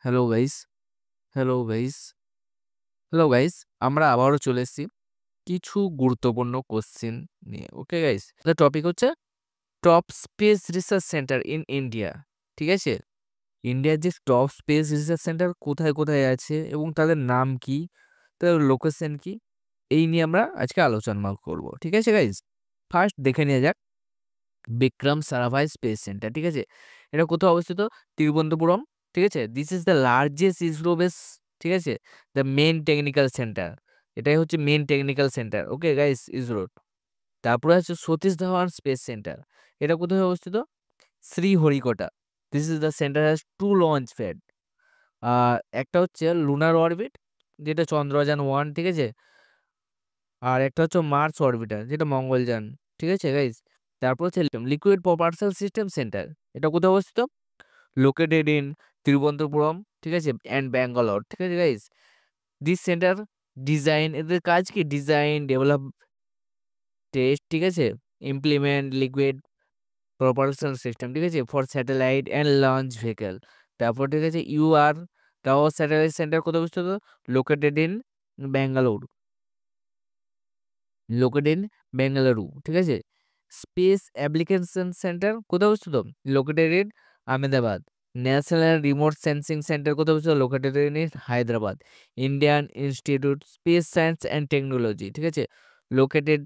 Hello guys, hello guys, hello guys. আমরা আবারও চলে এসেছি কিছু গুরুত্বপূর্ণ কোশ্চেন নিয়ে। ওকে গাইস, দ্য টপিক হচ্ছে top space research centre in India. ঠিক আছে, ইন্ডিয়ার যে টপ স্পেস রিসার্চ সেন্টার কোথায় কোথায় আছে এবং তাদের নাম কি, তাদের লোকেশন কি, এই নিয়ে আমরা আজকে আলোচনা করব। ঠিক আছে গাইস, ফার্স্ট দেখে নেওয়া যাক বিক্রম সারাভাই স্পেস সেন্টার। ঠিক আছে, এটা কোথাও অবস্থিত? তিরুবনন্তপুরম। ঠিক আছে, this is the largest ISRO base. ঠিক আছে, দ্য মেন টেকনিক্যাল সেন্টার, এটাই হচ্ছে main technical centre. Okay guys, ISRO. তারপরে আছে সতীশ ধাওয়ান স্পেস সেন্টার, এটা কোথায় অবস্থিত? Sriharikota. This is the centre has two launch pad. একটা হচ্ছে লুনার অরবিট, যেটা চন্দ্রযান 1। ঠিক আছে, আর একটা হচ্ছে মার্স অরবিটার, যেটা মঙ্গলযান। ঠিক আছে গাইস, তারপর হচ্ছে লিকুইড প্রপালশন সিস্টেম সেন্টার, এটা কোথায় অবস্থিত? Located in Thiruvananthapuram. ঠিক আছে, অ্যান্ড ব্যাঙ্গালোর। ঠিক আছে গাইস, দিস সেন্টার ডিজাইন, এদের কাজ কি? ডিজাইন, ডেভেলপ, টেস্ট, ঠিক আছে, ইমপ্লিমেন্ট লিকুইড প্রপালশন সিস্টেম, ঠিক আছে, for satellite and launch vehicle. তারপর ঠিক আছে ইউআর টাওয়ার স্যাটেলাইট সেন্টার কোথায় অবস্থিত? Located in Bangalore, located in Bengaluru. ঠিক আছে, স্পেস অ্যাপ্লিকেশন সেন্টার কোথায় অবস্থিত? Located in Ahmedabad. National remote sensing centre কোথায় অবস্থিত? Located in Hyderabad. Indian institute space science and technology, ঠিক আছে, লোকেটেড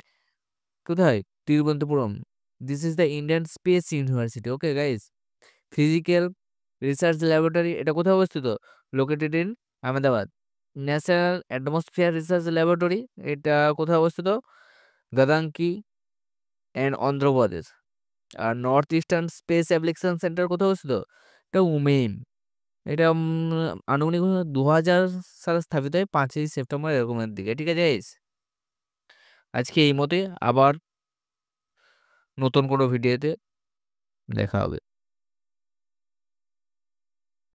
কোথায়? Thiruvananthapuram. This is the Indian space university. Okay guys, physical research laboratory, এটা কোথায় অবস্থিত? Located in Ahmedabad. National atmospheric research laboratory, এটা কোথায় অবস্থিত? গাদাঙ্কি অ্যান্ড অন্ধ্রপ্রদেশ। আর north eastern space application centre কোথায় অবস্থিত? এটা উমেইন। এটা আনুমানিক 2000 সালে স্থাপিত হয়, 5ই সেপ্টেম্বর এরকমের দিকে। ঠিক আছে guys? আজকে এই মতে, আবার নতুন কোনো ভিডিওতে দেখা হবে।